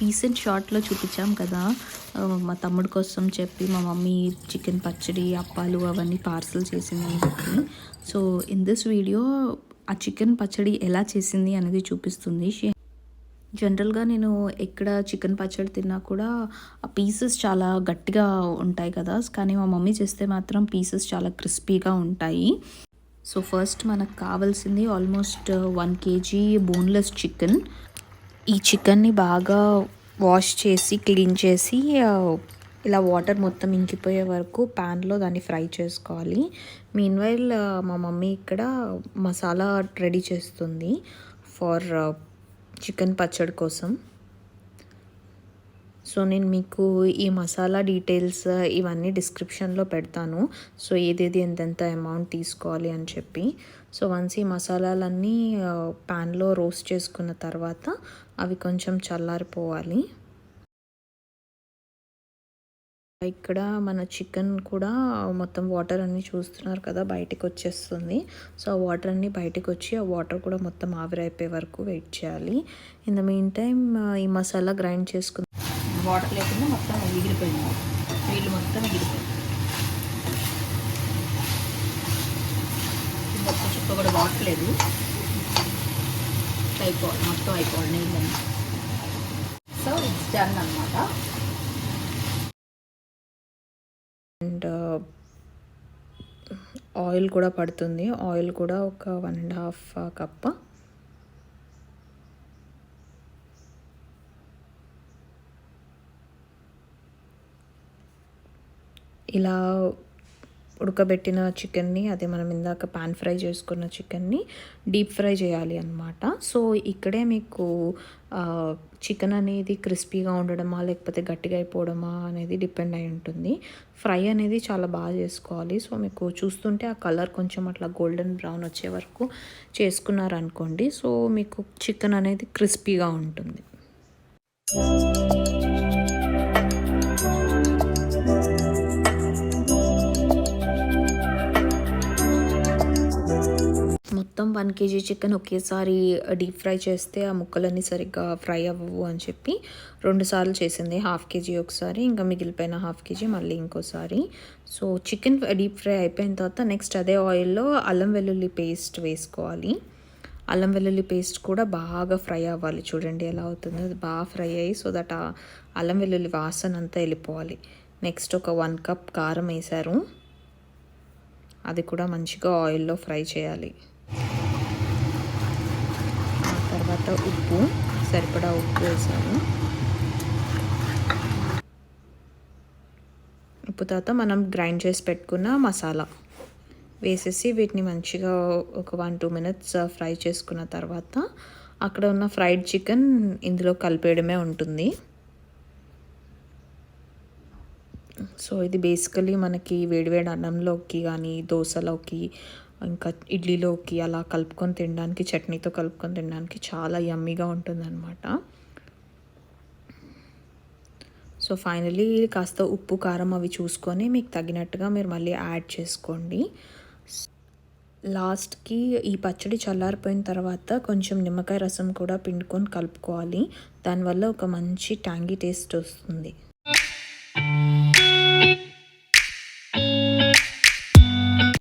Recent షార్ట్లో చూపించాం కదా, మా తమ్ముడి కోసం చెప్పి మా మమ్మీ చికెన్ పచ్చడి అప్పాలు అవన్నీ పార్సల్ చేసిందని చెప్పి. సో ఇన్ దిస్ వీడియో ఆ చికెన్ పచ్చడి ఎలా చేసింది అనేది చూపిస్తుంది. జనరల్గా నేను ఎక్కడ చికెన్ పచ్చడి తిన్నా కూడా ఆ పీసెస్ చాలా గట్టిగా ఉంటాయి కదా, కానీ మా మమ్మీ చేస్తే మాత్రం పీసెస్ చాలా క్రిస్పీగా ఉంటాయి. సో ఫస్ట్ మనకు కావాల్సింది ఆల్మోస్ట్ 1 kg బోన్లెస్ చికెన్. ఈ చికెన్ని బాగా వాష్ చేసి క్లీన్ చేసి ఇలా వాటర్ మొత్తం ఇంకిపోయే వరకు ప్యాన్లో దాన్ని ఫ్రై చేసుకోవాలి. మీన్వైల్ మా మమ్మీ ఇక్కడ మసాలా రెడీ చేస్తుంది ఫర్ చికెన్ పచ్చడి కోసం. సో నేను మీకు ఈ మసాలా డీటెయిల్స్ ఇవన్నీ డిస్క్రిప్షన్లో పెడతాను. సో ఏదేది ఎంతెంత అమౌంట్ తీసుకోవాలి అని చెప్పి. సో వన్స్ ఈ మసాలాలన్నీ ప్యాన్లో రోస్ట్ చేసుకున్న తర్వాత అవి కొంచెం చల్లారిపోవాలి. ఇక్కడ మన చికెన్ కూడా మొత్తం వాటర్ అన్నీ చూస్తున్నారు కదా, బయటకు వచ్చేస్తుంది. సో ఆ వాటర్ అన్నీ బయటకు వచ్చి ఆ వాటర్ కూడా మొత్తం ఆవిరైపోయే వరకు వెయిట్ చేయాలి. ఇన్ ద మీన్ టైమ్ ఈ మసాలా గ్రైండ్ చేసుకున్న వాటర్ లేకుండా మొత్తం ఎగిరిపోయింది, నీళ్ళు మొత్తం ఎగిరిపోయింది. ఒక్క చుక్క కూడా వాటర్ లేదు, అయిపోవాలి మొత్తం అయిపోవాలి నీళ్ళని. సో ఇట్స్ డన్ అనమాట. అండ్ ఆయిల్ కూడా పడుతుంది. ఆయిల్ కూడా ఒక 1.5 కప్. ఇలా ఉడకబెట్టిన చికెన్ని, అదే మనం ఇందాక పాన్ ఫ్రై చేసుకున్న చికెన్ని డీప్ ఫ్రై చేయాలి అన్నమాట. సో ఇక్కడే మీకు చికెన్ అనేది క్రిస్పీగా ఉండడమా లేకపోతే గట్టిగా అయిపోవడమా అనేది డిపెండ్ అయి ఉంటుంది. ఫ్రై అనేది చాలా బాగా చేసుకోవాలి. సో మీకు చూస్తుంటే ఆ కలర్ కొంచెం అట్లా గోల్డెన్ బ్రౌన్ వచ్చే వరకు చేసుకున్నారనుకోండి, సో మీకు చికెన్ అనేది క్రిస్పీగా ఉంటుంది. మొత్తం 1 kg చికెన్ ఒకేసారి డీప్ ఫ్రై చేస్తే ఆ ముక్కలన్నీ సరిగ్గా ఫ్రై అవ్వవు అని చెప్పి 2 సార్లు చేసింది. 1/2 kg ఒకసారి, ఇంకా మిగిలిపోయిన 1/2 kg మళ్ళీ ఇంకోసారి. సో చికెన్ డీప్ ఫ్రై అయిపోయిన తర్వాత నెక్స్ట్ అదే ఆయిల్లో అల్లం వెల్లుల్లి పేస్ట్ వేసుకోవాలి. అల్లం వెల్లుల్లి పేస్ట్ కూడా బాగా ఫ్రై అవ్వాలి. చూడండి ఎలా అవుతుందో, అది బాగా ఫ్రై అయ్యి సో దట్ ఆ అల్లం వెల్లుల్లి వాసన అంతా వెళ్ళిపోవాలి. నెక్స్ట్ ఒక 1 కప్ కారం వేశారు, అది కూడా మంచిగా ఆయిల్లో ఫ్రై చేయాలి. తర్వాత ఉప్పు, సరిపడా ఉప్పు వేసాము. ఉప్పు తర్వాత మనం గ్రైండ్ చేసి పెట్టుకున్న మసాలా వేసేసి వీటిని మంచిగా ఒక 1-2 minutes ఫ్రై చేసుకున్న తర్వాత అక్కడ ఉన్న ఫ్రైడ్ చికెన్ ఇందులో కలిపేయడమే ఉంటుంది. సో ఇది బేసికలీ మనకి వేడివేడి అన్నంలోకి కానీ దోశలోకి ఇంకా ఇడ్లీలోకి అలా కలుపుకొని తినడానికి, చట్నీతో కలుపుకొని తినడానికి చాలా యమ్మీగా ఉంటుందన్నమాట. సో ఫైనలీ కాస్త ఉప్పు కారం అవి చూసుకొని మీకు తగినట్టుగా మీరు మళ్ళీ యాడ్ చేసుకోండి. లాస్ట్కి ఈ పచ్చడి చల్లారిపోయిన తర్వాత కొంచెం నిమ్మకాయ రసం కూడా పిండుకొని కలుపుకోవాలి. దానివల్ల ఒక మంచి ట్యాంగీ టేస్ట్ వస్తుంది.